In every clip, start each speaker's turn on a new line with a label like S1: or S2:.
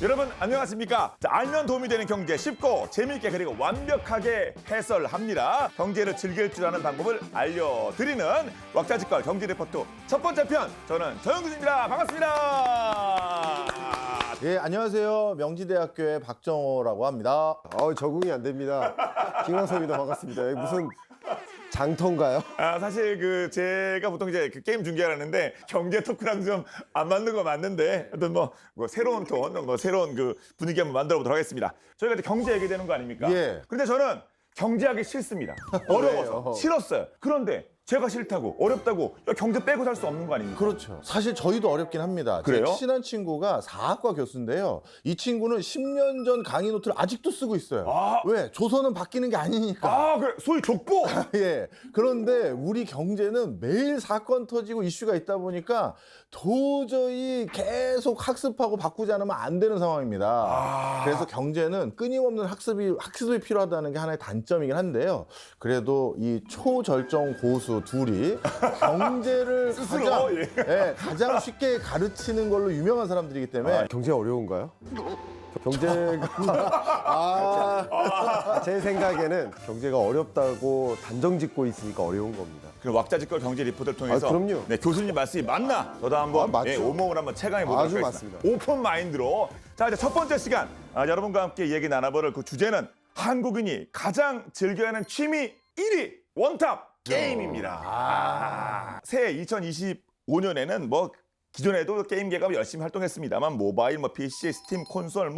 S1: 여러분 안녕하십니까? 자, 알면 도움이 되는 경제 쉽고 재미있게 그리고 완벽하게 해설합니다. 경제를 즐길 줄 아는 방법을 알려드리는 왁자지껄 경제 리포트 첫 번째 편, 저는 정영준입니다. 반갑습니다.
S2: 예, 안녕하세요. 명지대학교의 박정호라고 합니다.
S3: 적응이 안 됩니다. 김광섭입니다. 반갑습니다. 여기 무슨 장터인가요?
S1: 사실 제가 보통 이제 게임 중계를 하는데 경제 토크랑 좀 안 맞는 거 맞는데, 하여튼 뭐 새로운 톤, 새로운 분위기 한번 만들어 보도록 하겠습니다. 저희가 이제 경제 얘기되는 거 아닙니까?
S2: 예.
S1: 근데 저는 경제하기 싫습니다. 어려워서 싫었어요. 그런데 제가 싫다고, 어렵다고, 경제 빼고 살 수 없는 거 아닙니까?
S2: 그렇죠. 사실 저희도 어렵긴 합니다.
S1: 그래요?
S2: 제 친한 친구가 사학과 교수인데요. 이 친구는 10년 전 강의 노트를 아직도 쓰고 있어요. 왜? 조선은 바뀌는 게 아니니까.
S1: 그래. 소위 족보!
S2: 예. 그런데 우리 경제는 매일 사건 터지고 이슈가 있다 보니까 도저히 계속 학습하고 바꾸지 않으면 안 되는 상황입니다. 그래서 경제는 끊임없는 학습이 필요하다는 게 하나의 단점이긴 한데요. 그래도 이 초절정 고수 둘이 경제를
S1: 스스로,
S2: 가장 쉽게 가르치는 걸로 유명한 사람들이기 때문에
S3: 경제 어려운가요? 경제가 제 생각에는 경제가 어렵다고 단정짓고 있으니까 어려운 겁니다.
S1: 그럼 왁자지껄 경제 리포트를 통해서
S3: 그럼요.
S1: 네, 교수님 말씀이 맞나? 저도 한번
S3: 맞죠.
S1: 오목을 한번 체감해 보도록
S3: 아주
S1: 하겠습니다.
S3: 맞습니다.
S1: 오픈 마인드로. 자, 이제 첫 번째 시간, 여러분과 함께 얘기 나눠볼 그 주제는 한국인이 가장 즐겨하는 취미 1위 원탑 게임입니다. 새해 2025년에는 기존에도 게임계가 열심히 활동했습니다만 모바일, PC, 스팀, 콘솔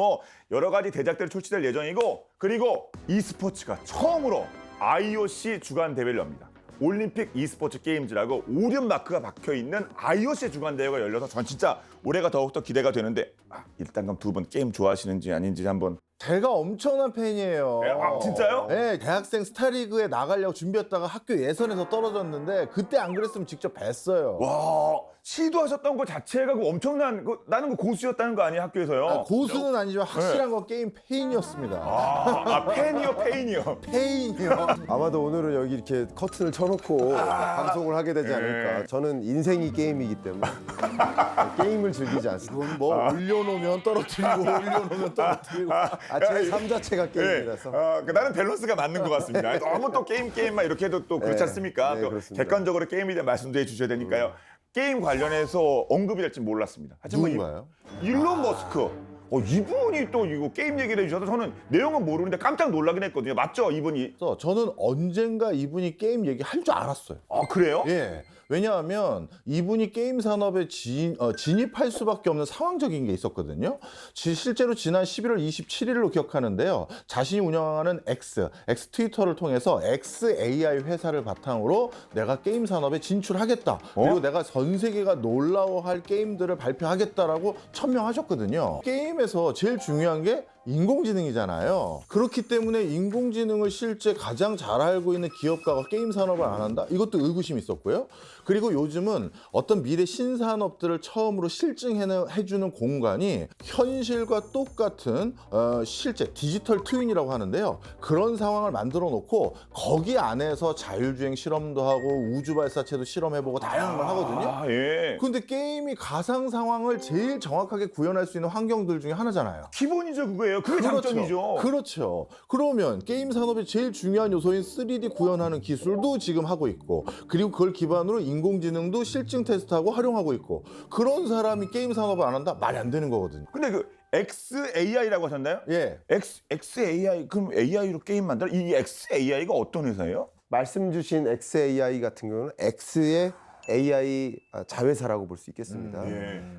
S1: 여러 가지 대작들이 출시될 예정이고, 그리고 e스포츠가 처음으로 IOC 주간 대회를 엽니다. 올림픽 e스포츠 게임즈라고 오륜 마크가 박혀있는 IOC 주간 대회가 열려서 전 진짜 올해가 더욱더 기대가 되는데, 일단 그럼 두 분 게임 좋아하시는지 아닌지 한번.
S2: 제가 엄청난 팬이에요.
S1: 진짜요?
S2: 네, 대학생 스타리그에 나가려고 준비했다가 학교 예선에서 떨어졌는데 그때 안 그랬으면 직접 뵀어요.
S1: 와, 시도하셨던 것 자체가 엄청난, 나는 고수였다는 거 아니에요, 학교에서요?
S2: 고수는 아니지만 확실한 건 게임 페인이었습니다.
S1: 팬이요, 페인이요.
S2: 페인이요.
S3: 아마도 오늘은 여기 이렇게 커튼을 쳐놓고 방송을 하게 되지 않을까. 저는 인생이 게임이기 때문에 게임을 즐기지 않습니다.
S2: 이건 올려놓으면 떨어뜨리고 올려놓으면 떨어뜨리고.
S3: 제 삶 자체가 게임이라서.
S1: 나는 밸런스가 맞는 것 같습니다. 너무 또 게임만 이렇게 해도 또 그렇지 않습니까?
S3: 네,
S1: 또
S3: 그렇습니다.
S1: 객관적으로 게임에 대한 말씀도 해주셔야 되니까요. 게임 관련해서 언급이 될지 몰랐습니다. 하지만
S2: 누군가요?
S1: 일론 머스크. 이분이 또 이거 게임 얘기를 해주셔서 저는 내용은 모르는데 깜짝 놀라긴 했거든요. 맞죠, 이분이?
S2: 그래서 저는 언젠가 이분이 게임 얘기할 줄 알았어요.
S1: 그래요?
S2: 예. 왜냐하면 이분이 게임 산업에 진입할 수밖에 없는 상황적인 게 있었거든요. 실제로 지난 11월 27일로 기억하는데요. 자신이 운영하는 X 트위터를 통해서 XAI 회사를 바탕으로 내가 게임 산업에 진출하겠다. 그리고 내가 전 세계가 놀라워할 게임들을 발표하겠다라고 천명하셨거든요. 게임에서 제일 중요한 게 인공지능이잖아요. 그렇기 때문에 인공지능을 실제 가장 잘 알고 있는 기업가가 게임 산업을 안 한다? 이것도 의구심이 있었고요. 그리고 요즘은 어떤 미래 신산업들을 처음으로 실증해주는 공간이 현실과 똑같은 실제 디지털 트윈이라고 하는데요. 그런 상황을 만들어 놓고 거기 안에서 자율주행 실험도 하고 우주 발사체도 실험해보고 다양한 걸 하거든요.
S1: 예.
S2: 근데 게임이 가상 상황을 제일 정확하게 구현할 수 있는 환경들 중에 하나잖아요.
S1: 기본이죠, 그거예요. 그게 장점이죠.
S2: 그렇죠. 그러면 게임 산업의 제일 중요한 요소인 3D 구현하는 기술도 지금 하고 있고, 그리고 그걸 기반으로 인공지능도 실증 테스트하고 활용하고 있고, 그런 사람이 게임 산업을 안 한다? 말이 안 되는 거거든요.
S1: 근데 XAI라고 하셨나요?
S2: 예.
S1: XAI, 그럼 AI로 게임 만들어? 이 XAI가 어떤 회사예요?
S3: 말씀 주신 XAI 같은 경우는 X의 AI 자회사라고 볼 수 있겠습니다.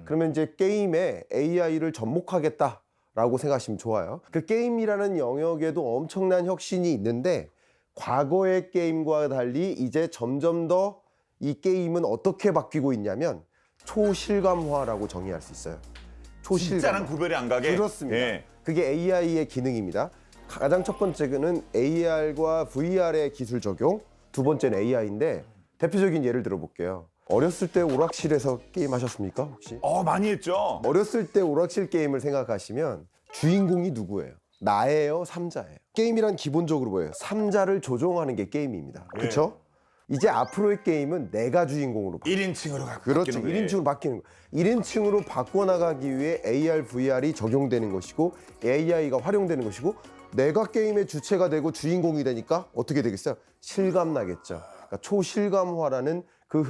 S3: 그러면 이제 게임에 AI를 접목하겠다라고 생각하시면 좋아요. 그 게임이라는 영역에도 엄청난 혁신이 있는데, 과거의 게임과 달리 이제 점점 더 이 게임은 어떻게 바뀌고 있냐면 초실감화라고 정의할 수 있어요.
S1: 진짜랑 구별이 안 가게?
S3: 그렇습니다.
S1: 예.
S3: 그게 AI의 기능입니다. 가장 첫 번째는 AR과 VR의 기술 적용, 두 번째는 AI인데 대표적인 예를 들어볼게요. 어렸을 때 오락실에서 게임 하셨습니까, 혹시?
S1: 많이 했죠.
S3: 어렸을 때 오락실 게임을 생각하시면 주인공이 누구예요? 나예요, 삼자예요? 게임이란 기본적으로 뭐예요? 삼자를 조종하는 게 게임입니다. 그렇죠? 이제 앞으로의 게임은 내가 주인공으로
S1: 1인칭으로
S3: 그렇죠. 1인칭으로 바뀌는 거. 1인칭으로 바꿔나가기 위해 AR, VR이 적용되는 것이고 AI가 활용되는 것이고 내가 게임의 주체가 되고 주인공이 되니까 어떻게 되겠어요? 실감 나겠죠. 그러니까 초실감화라는 그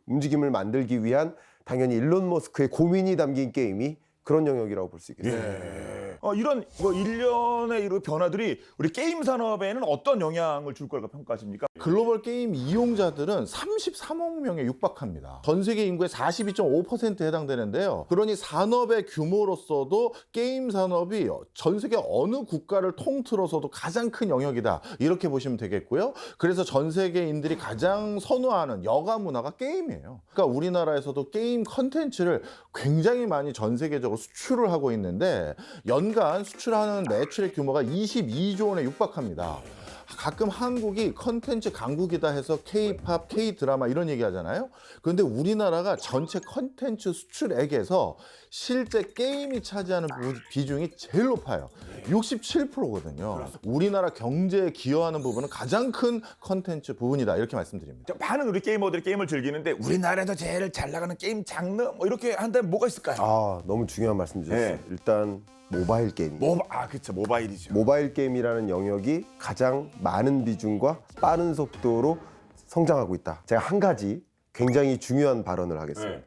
S3: 움직임을 만들기 위한 당연히 일론 머스크의 고민이 담긴 게임이 그런 영역이라고 볼 수 있겠습니다.
S1: 이런 일련의 이런 변화들이 우리 게임 산업에는 어떤 영향을 줄 거라고 평가하십니까?
S2: 글로벌 게임 이용자들은 33억 명에 육박합니다. 전 세계 인구의 42.5%에 해당되는데요. 그러니 산업의 규모로서도 게임 산업이 전 세계 어느 국가를 통틀어서도 가장 큰 영역이다. 이렇게 보시면 되겠고요. 그래서 전 세계인들이 가장 선호하는 여가 문화가 게임이에요. 그러니까 우리나라에서도 게임 컨텐츠를 굉장히 많이 전 세계적으로 수출을 하고 있는데 연간 수출하는 매출의 규모가 22조 원에 육박합니다. 가끔 한국이 컨텐츠 강국이다 해서 K-팝, K-드라마 이런 얘기 하잖아요. 그런데 우리나라가 전체 컨텐츠 수출액에서 실제 게임이 차지하는 비중이 제일 높아요. 67%거든요. 우리나라 경제에 기여하는 부분은 가장 큰 컨텐츠 부분이다. 이렇게 말씀드립니다.
S1: 많은 우리 게이머들이 게임을 즐기는데 우리나라에서 제일 잘 나가는 게임 장르 뭐 이렇게 한다면 뭐가 있을까요?
S3: 너무 중요한 말씀 주셨어요.
S1: 네.
S3: 일단 모바일 게임.
S1: 그렇죠. 모바일이죠.
S3: 모바일 게임이라는 영역이 가장 많은 비중과 빠른 속도로 성장하고 있다. 제가 한 가지 굉장히 중요한 발언을 하겠습니다.
S1: 네.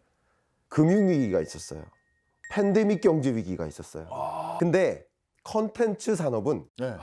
S3: 금융위기가 있었어요. 팬데믹 경제 위기가 있었어요. 근데 컨텐츠 산업은
S2: 네.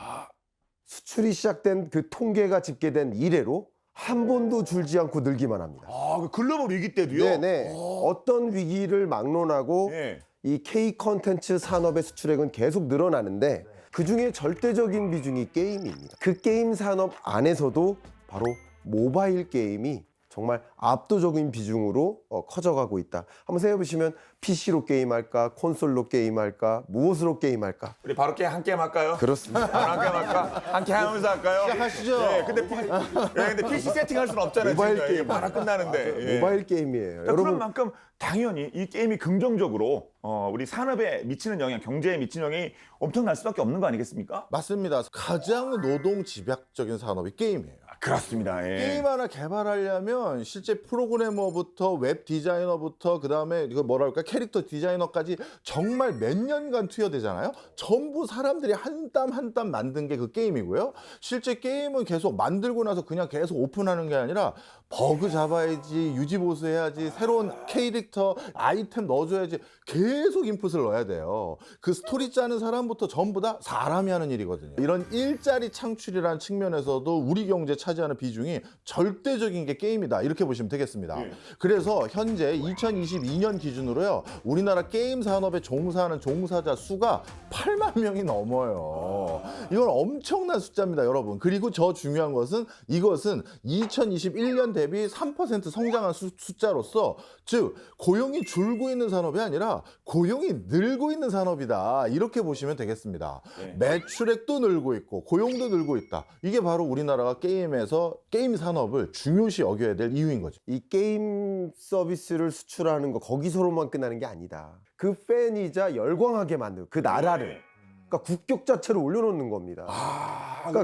S3: 수출이 시작된 그 통계가 집계된 이래로 한 번도 줄지 않고 늘기만 합니다.
S1: 그 글로벌 위기 때도요?
S3: 네네. 어떤 위기를 막론하고
S1: 네.
S3: 이 K 컨텐츠 산업의 수출액은 계속 늘어나는데 그중에 절대적인 비중이 게임입니다. 그 게임 산업 안에서도 바로 모바일 게임이 정말 압도적인 비중으로 커져가고 있다. 한번 생각해보시면 PC로 게임할까, 콘솔로 게임할까, 무엇으로 게임할까?
S1: 우리 바로 한 게임 할까요?
S3: 그렇습니다.
S1: 바로 한 게임 할까? 한 게임 하면서 할까요?
S2: 시작하시죠.
S1: 근데 PC 세팅할 수는 없잖아요.
S3: 모바일
S1: 지금.
S3: 게임.
S1: 바로 끝나는데.
S3: 모바일 게임이에요.
S1: 그런 만큼 당연히 이 게임이 긍정적으로 우리 산업에 미치는 영향, 경제에 미치는 영향이 엄청날 수밖에 없는 거 아니겠습니까?
S2: 맞습니다. 가장 노동 집약적인 산업이 게임이에요.
S1: 그렇습니다.
S2: 게임 하나 개발하려면 실제 프로그래머부터 웹 디자이너부터 그다음에 이거 뭐랄까 캐릭터 디자이너까지 정말 몇 년간 투여되잖아요. 전부 사람들이 한 땀 한 땀 만든 게 그 게임이고요. 실제 게임은 계속 만들고 나서 그냥 계속 오픈하는 게 아니라 버그 잡아야지, 유지 보수해야지, 새로운 캐릭터 아이템 넣어줘야지 계속 인풋을 넣어야 돼요. 그 스토리 짜는 사람부터 전부 다 사람이 하는 일이거든요. 이런 일자리 창출이라는 측면에서도 우리 경제 차지하는 비중이 절대적인 게 게임이다. 이렇게 보시면 되겠습니다. 그래서 현재 2022년 기준으로요. 우리나라 게임 산업에 종사하는 종사자 수가 8만 명이 넘어요. 이건 엄청난 숫자입니다, 여러분. 그리고 저 중요한 것은 이것은 2021년 대비 3% 성장한 숫자로서 즉 고용이 줄고 있는 산업이 아니라 고용이 늘고 있는 산업이다. 이렇게 보시면 되겠습니다. 매출액도 늘고 있고 고용도 늘고 있다. 이게 바로 우리나라가 게임에서 게임 산업을 중요시 여겨야 될 이유인 거죠.
S3: 이 게임 서비스를 수출하는 거 거기서로만 끝나는 게 아니다. 그 팬이자 열광하게 만들고 그 나라를 그러니까 국격 자체를 올려놓는 겁니다.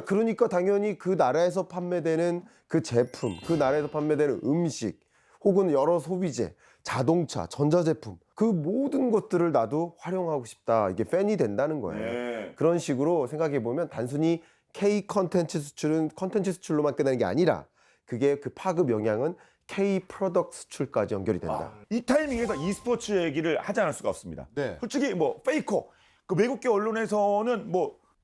S3: 그러니까 당연히 그 나라에서 판매되는 그 제품, 그 나라에서 판매되는 음식, 혹은 여러 소비재, 자동차, 전자제품 그 모든 것들을 나도 활용하고 싶다. 이게 팬이 된다는 거예요. 그런 식으로 생각해 보면 단순히 K 컨텐츠 수출은 컨텐츠 수출로만 끝나는 게 아니라 그게 그 파급 영향은 K 프로덕트 수출까지 연결이 된다.
S1: 이 타이밍에서 e스포츠 얘기를 하지 않을 수가 없습니다.
S2: 네.
S1: 솔직히 페이커 그 외국계 언론에서는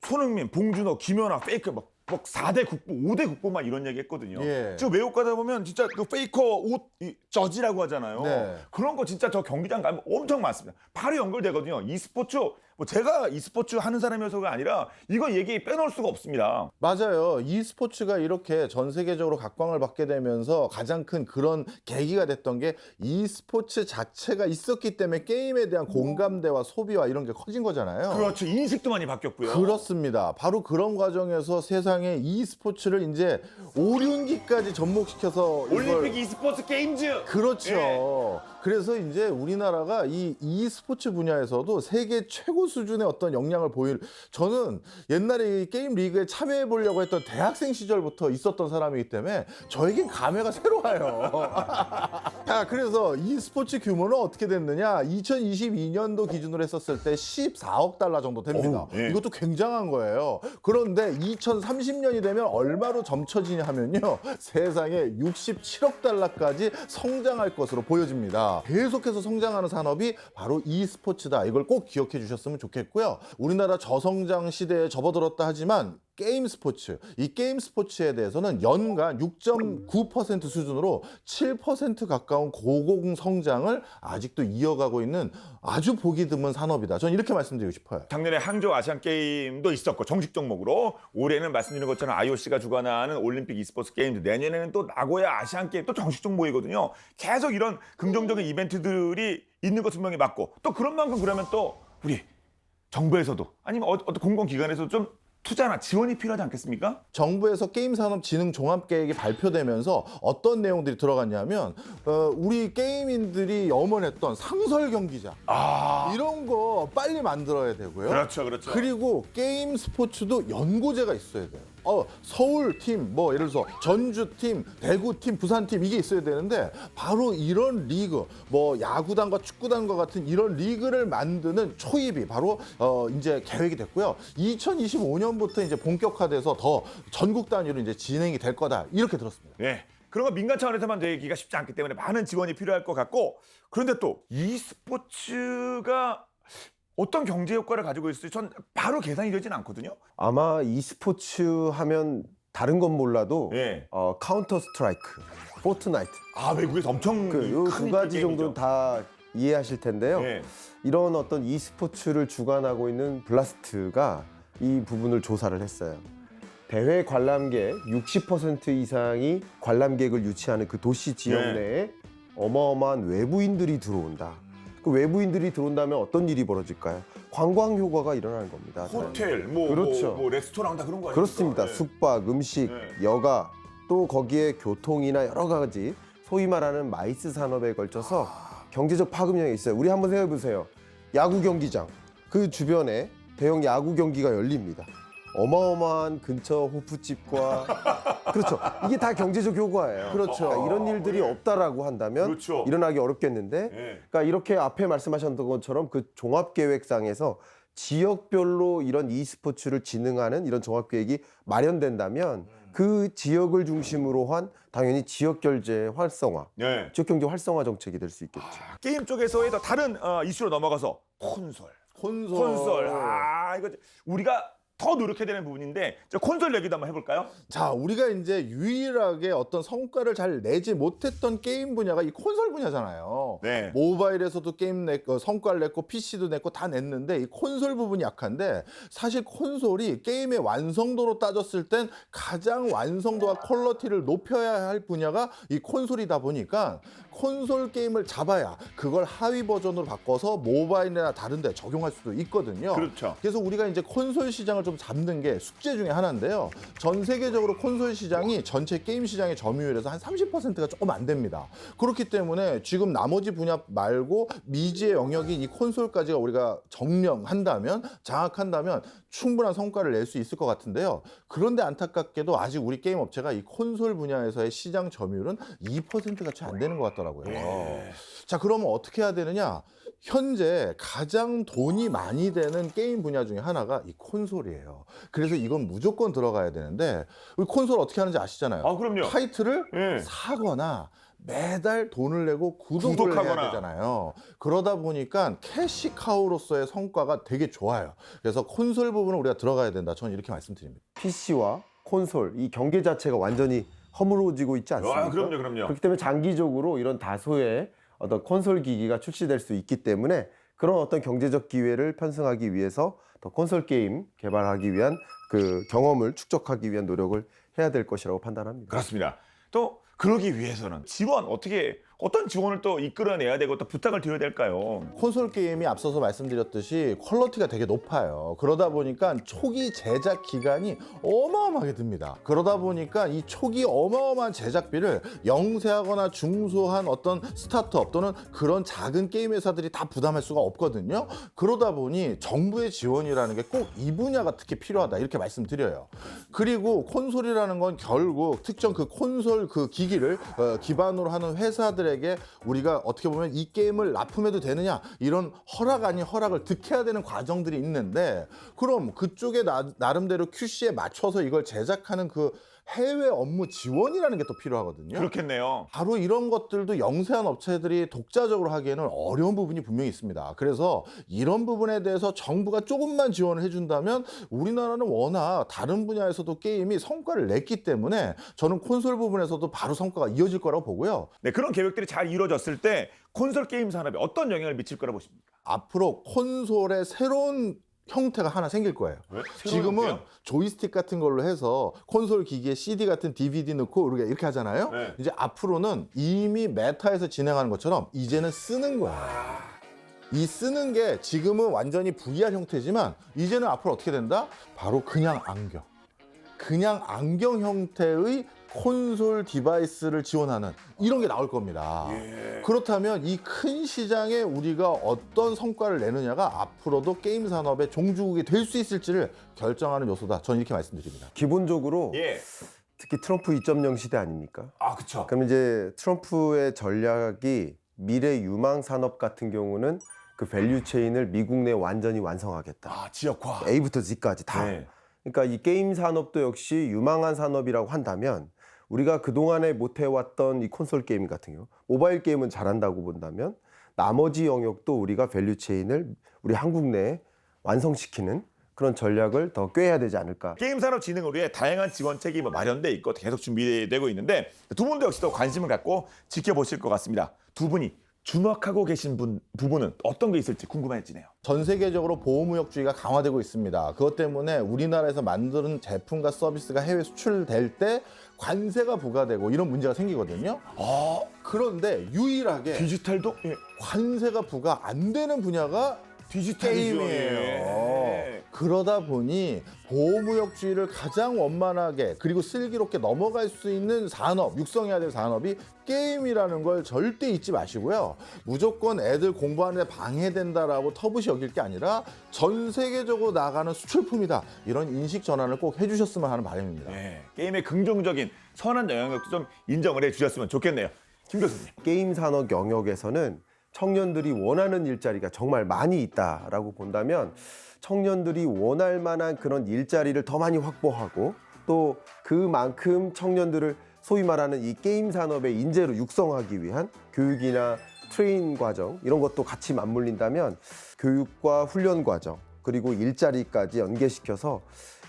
S1: 손흥민, 봉준호, 김연아 페이커 막 4대 국보, 5대 국보 막 이런 얘기 했거든요.
S2: 예.
S1: 지금 외국 가다 보면 진짜 그 페이커 옷 저지라고 하잖아요.
S2: 네.
S1: 그런 거 진짜 저 경기장 가면 엄청 많습니다. 바로 연결되거든요. e스포츠 제가 e스포츠 하는 사람이어서가 아니라 이거 얘기 빼놓을 수가 없습니다.
S2: 맞아요. e스포츠가 이렇게 전 세계적으로 각광을 받게 되면서 가장 큰 그런 계기가 됐던 게 e스포츠 자체가 있었기 때문에 게임에 대한 공감대와 소비와 이런 게 커진 거잖아요.
S1: 그렇죠. 인식도 많이 바뀌었고요.
S2: 그렇습니다. 바로 그런 과정에서 세상에 e스포츠를 이제 오륜기까지 접목시켜서
S1: 올림픽 e스포츠 게임즈.
S2: 그렇죠.
S1: 예.
S2: 그래서 이제 우리나라가 이 e스포츠 분야에서도 세계 최고 수준의 어떤 역량을 보일 저는 옛날에 이 게임 리그에 참여해 보려고 했던 대학생 시절부터 있었던 사람이기 때문에 저에겐 감회가 새로워요. 자, 그래서 e스포츠 규모는 어떻게 됐느냐? 2022년도 기준으로 했었을 때 14억 달러 정도 됩니다.
S1: 예.
S2: 이것도 굉장한 거예요. 그런데 2030년이 되면 얼마로 점쳐지냐 하면요. 세상에 67억 달러까지 성장할 것으로 보여집니다. 계속해서 성장하는 산업이 바로 e스포츠다. 이걸 꼭 기억해 주셨으면 좋겠고요. 우리나라 저성장 시대에 접어들었다 하지만 게임 스포츠, 이 게임 스포츠에 대해서는 연간 6.9% 수준으로 7% 가까운 고공 성장을 아직도 이어가고 있는 아주 보기 드문 산업이다. 저는 이렇게 말씀드리고 싶어요.
S1: 작년에 항저우 아시안 게임도 있었고 정식 종목으로 올해는 말씀드린 것처럼 IOC가 주관하는 올림픽 e스포츠 게임즈, 내년에는 또 나고야 아시안 게임 또 정식 종목이거든요. 계속 이런 긍정적인 이벤트들이 있는 것 분명히 맞고, 또 그런 만큼 그러면 또 우리 정부에서도 아니면 어떤 공공기관에서도 좀 투자나 지원이 필요하지 않겠습니까?
S2: 정부에서 게임산업진흥 종합계획이 발표되면서 어떤 내용들이 들어갔냐면 우리 게임인들이 염원했던 상설 경기장 이런 거 빨리 만들어야 되고요.
S1: 그렇죠, 그렇죠.
S2: 그리고 게임 스포츠도 연고제가 있어야 돼요. 서울팀, 뭐 예를 들어서 전주팀, 대구팀, 부산팀 이게 있어야 되는데 바로 이런 리그, 뭐 야구단과 축구단과 같은 이런 리그를 만드는 초입이 바로 이제 계획이 됐고요. 2025년부터 이제 본격화돼서 더 전국 단위로 이제 진행이 될 거다 이렇게 들었습니다.
S1: 네. 그런 거 민간 차원에서만 되기가 쉽지 않기 때문에 많은 지원이 필요할 것 같고, 그런데 또 e스포츠가 어떤 경제 효과를 가지고 있을지 전 바로 계산이 되진 않거든요.
S3: 아마 e스포츠 하면 다른 건 몰라도
S1: 예.
S3: 카운터 스트라이크, 포트나이트
S1: 외국에서 엄청
S3: 요
S1: 큰
S3: 두 가지
S1: 게임이죠.
S3: 정도는 다 이해하실 텐데요.
S1: 예.
S3: 이런 어떤 e스포츠를 주관하고 있는 블라스트가 이 부분을 조사를 했어요. 대회 관람객 60% 이상이 관람객을 유치하는 그 도시 지역
S1: 네.
S3: 내에 어마어마한 외부인들이 들어온다. 그 외부인들이 들어온다면 어떤 일이 벌어질까요? 관광 효과가 일어나는 겁니다.
S1: 호텔,
S3: 그렇죠.
S1: 뭐 레스토랑 다 그런 거 아닙니까?
S3: 그렇습니다.
S1: 네.
S3: 숙박, 음식,
S1: 네.
S3: 여가, 또 거기에 교통이나 여러 가지 소위 말하는 마이스 산업에 걸쳐서 경제적 파급력이 있어요. 우리 한번 생각해 보세요. 야구 경기장, 그 주변에 대형 야구 경기가 열립니다. 어마어마한 근처 호프집과 그렇죠. 이게 다 경제적 효과예요.
S2: 그렇죠.
S3: 그러니까 이런 일들이 없다라고 한다면
S1: 그렇죠.
S3: 일어나기 어렵겠는데,
S1: 네.
S3: 그러니까 이렇게 앞에 말씀하셨던 것처럼 그 종합계획상에서 지역별로 이런 e스포츠를 진흥하는 이런 종합계획이 마련된다면 그 지역을 중심으로 한 당연히 지역경제 활성화,
S1: 네.
S3: 지역경제 활성화 정책이 될 수 있겠죠.
S1: 게임 쪽에서의 더 다른 이슈로 넘어가서 콘솔. 이거 우리가 더 노력해야 되는 부분인데, 콘솔 얘기도 한번 해볼까요?
S2: 자, 우리가 이제 유일하게 어떤 성과를 잘 내지 못했던 게임 분야가 이 콘솔 분야잖아요.
S1: 네.
S2: 모바일에서도 게임 성과를 냈고 PC도 냈고 다 냈는데 이 콘솔 부분이 약한데, 사실 콘솔이 게임의 완성도로 따졌을 땐 가장 완성도와 퀄리티를 높여야 할 분야가 이 콘솔이다 보니까 콘솔 게임을 잡아야 그걸 하위 버전으로 바꿔서 모바일이나 다른 데 적용할 수도 있거든요.
S1: 그렇죠.
S2: 그래서 우리가 이제 콘솔 시장을 좀 잡는 게 숙제 중에 하나인데요. 전 세계적으로 콘솔 시장이 전체 게임 시장의 점유율에서 한 30%가 조금 안 됩니다. 그렇기 때문에 지금 나머지 분야 말고 미지의 영역인 이 콘솔까지가 우리가 정량한다면, 장악한다면 충분한 성과를 낼 수 있을 것 같은데요. 그런데 안타깝게도 아직 우리 게임 업체가 이 콘솔 분야에서의 시장 점유율은 2%가 채 안 되는 것 같더라고요. 자, 그러면 어떻게 해야 되느냐? 현재 가장 돈이 많이 되는 게임 분야 중에 하나가 이 콘솔이에요. 그래서 이건 무조건 들어가야 되는데, 우리 콘솔 어떻게 하는지 아시잖아요.
S1: 그럼요.
S2: 타이틀을
S1: 네.
S2: 사거나 매달 돈을 내고 구독을 해야
S1: 구독하거나.
S2: 되잖아요. 그러다 보니까 캐시카우로서의 성과가 되게 좋아요. 그래서 콘솔 부분은 우리가 들어가야 된다. 저는 이렇게 말씀드립니다.
S3: PC와 콘솔, 이 경계 자체가 완전히 허물어지고 있지 않습니까?
S1: 그럼요.
S3: 그렇기 때문에 장기적으로 이런 다소의 어떤 콘솔 기기가 출시될 수 있기 때문에 그런 어떤 경제적 기회를 편승하기 위해서 더 콘솔 게임 개발하기 위한 그 경험을 축적하기 위한 노력을 해야 될 것이라고 판단합니다.
S1: 그렇습니다. 또 그러기 위해서는 지원 어떤 지원을 또 이끌어내야 되고 또 부탁을 드려야 될까요?
S2: 콘솔 게임이 앞서서 말씀드렸듯이 퀄리티가 되게 높아요. 그러다 보니까 초기 제작 기간이 어마어마하게 듭니다. 그러다 보니까 이 초기 어마어마한 제작비를 영세하거나 중소한 어떤 스타트업 또는 그런 작은 게임 회사들이 다 부담할 수가 없거든요. 그러다 보니 정부의 지원이라는 게 꼭 이 분야가 특히 필요하다 이렇게 말씀드려요. 그리고 콘솔이라는 건 결국 특정 그 콘솔 그 기기를 기반으로 하는 회사들에게 우리가 어떻게 보면 이 게임을 납품해도 되느냐 이런 허락 아닌 허락을 득해야 되는 과정들이 있는데 그럼 그쪽에 나름대로 QC에 맞춰서 이걸 제작하는 그 해외 업무 지원이라는 게 또 필요하거든요.
S1: 그렇겠네요.
S2: 바로 이런 것들도 영세한 업체들이 독자적으로 하기에는 어려운 부분이 분명히 있습니다. 그래서 이런 부분에 대해서 정부가 조금만 지원을 해준다면 우리나라는 워낙 다른 분야에서도 게임이 성과를 냈기 때문에 저는 콘솔 부분에서도 바로 성과가 이어질 거라고 보고요.
S1: 네, 그런 계획들이 잘 이루어졌을 때 콘솔 게임 산업에 어떤 영향을 미칠 거라 보십니까?
S2: 앞으로 콘솔의 새로운 형태가 하나 생길 거예요.
S1: 왜?
S2: 지금은
S1: 형태요?
S2: 조이스틱 같은 걸로 해서 콘솔 기기에 CD 같은 DVD 넣고 우리가 이렇게 하잖아요.
S1: 네.
S2: 이제 앞으로는 이미 메타에서 진행하는 것처럼 이제는 쓰는 거예요. 이 쓰는 게 지금은 완전히 VR 형태지만 이제는 앞으로 어떻게 된다? 바로 그냥 안경 형태의 콘솔 디바이스를 지원하는 이런 게 나올 겁니다. 그렇다면 이 큰 시장에 우리가 어떤 성과를 내느냐가 앞으로도 게임 산업의 종주국이 될 수 있을지를 결정하는 요소다. 저는 이렇게 말씀드립니다.
S3: 기본적으로
S1: 예.
S3: 특히 트럼프 2.0 시대 아닙니까?
S1: 아, 그렇죠.
S3: 그럼 이제 트럼프의 전략이 미래 유망 산업 같은 경우는 그 밸류 체인을 미국 내 완전히 완성하겠다.
S1: 아, 지역화.
S3: A부터 Z까지 다.
S1: 네.
S3: 그러니까 이 게임 산업도 역시 유망한 산업이라고 한다면 우리가 그동안에 못해왔던 이 콘솔 게임 같은 경우 모바일 게임은 잘한다고 본다면 나머지 영역도 우리가 밸류 체인을 우리 한국 내에 완성시키는 그런 전략을 더 꿰야 되지 않을까.
S1: 게임 산업 진흥을 위해 다양한 지원책이 마련돼 있고 계속 준비되고 있는데 두 분도 역시 또 관심을 갖고 지켜보실 것 같습니다. 두 분이 주목하고 계신 부분은 어떤 게 있을지 궁금해지네요.
S2: 전 세계적으로 보호무역주의가 강화되고 있습니다. 그것 때문에 우리나라에서 만드는 제품과 서비스가 해외 수출될 때 관세가 부과되고 이런 문제가 생기거든요. 그런데 유일하게
S1: 디지털도
S2: 관세가 부과 안 되는 분야가
S1: 디지털이죠.
S2: 게임이에요. 그러다 보니 보호무역주의를 가장 원만하게 그리고 슬기롭게 넘어갈 수 있는 산업, 육성해야 될 산업이 게임이라는 걸 절대 잊지 마시고요. 무조건 애들 공부하는 데 방해된다라고 터부시 여길 게 아니라 전 세계적으로 나가는 수출품이다. 이런 인식 전환을 꼭 해주셨으면 하는 바람입니다.
S1: 네, 게임의 긍정적인 선한 영향력도 좀 인정을 해주셨으면 좋겠네요. 김 교수님.
S3: 게임 산업 영역에서는 청년들이 원하는 일자리가 정말 많이 있다라고 본다면 청년들이 원할 만한 그런 일자리를 더 많이 확보하고 또 그만큼 청년들을 소위 말하는 이 게임 산업의 인재로 육성하기 위한 교육이나 트레이닝 과정 이런 것도 같이 맞물린다면 교육과 훈련 과정 그리고 일자리까지 연계시켜서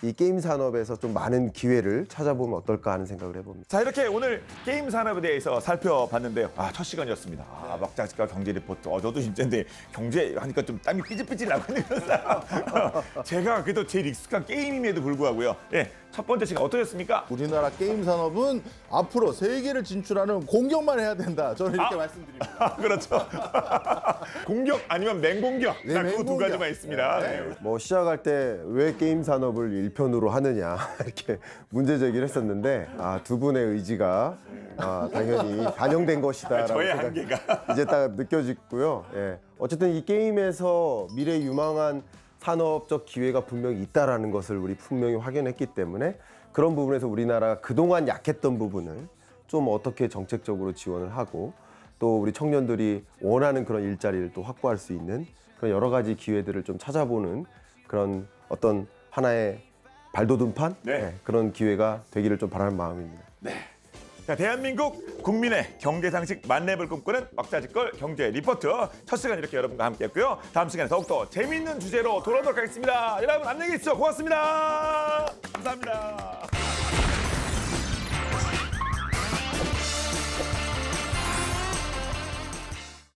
S3: 이 게임 산업에서 좀 많은 기회를 찾아보면 어떨까 하는 생각을 해봅니다.
S1: 자, 이렇게 오늘 게임 산업에 대해서 살펴봤는데요. 첫 시간이었습니다. 막자지가 경제 리포트. 저도 진짜 근데 경제 하니까 좀 땀이 삐질삐질 나고 있는 그런 사람. 제가 그래도 제일 익숙한 게임임에도 불구하고요. 예, 첫 번째 시간 어떠셨습니까?
S2: 우리나라 게임 산업은 앞으로 세계를 진출하는 공격만 해야 된다. 저는 이렇게 말씀드립니다.
S1: 그렇죠. 공격 아니면 맹공격.
S2: 네,
S1: 그 두
S2: 맹공격.
S1: 가지만 있습니다. 네.
S3: 뭐 시작할 때 왜 게임 산업을 일편으로 하느냐 이렇게 문제 제기를 했었는데 두 분의 의지가 당연히 반영된 것이다라고
S1: 저의 한계가.
S3: 이제 딱 느껴지고요. 예. 어쨌든 이 게임에서 미래 유망한 산업적 기회가 분명히 있다라는 것을 우리 분명히 확인했기 때문에 그런 부분에서 우리나라가 그동안 약했던 부분을 좀 어떻게 정책적으로 지원을 하고 또 우리 청년들이 원하는 그런 일자리를 또 확보할 수 있는 그런 여러 가지 기회들을 좀 찾아보는 그런 어떤 하나의 발돋움판
S1: 네.
S3: 그런 기회가 되기를 좀 바라는 마음입니다.
S1: 자, 대한민국 국민의 경제 상식 만렙을 꿈꾸는 막자지껄 경제 리포트 첫 시간 이렇게 여러분과 함께했고요. 다음 시간에 더욱더 재미있는 주제로 돌아오도록 하겠습니다. 여러분 안녕히 계십시오. 고맙습니다. 감사합니다.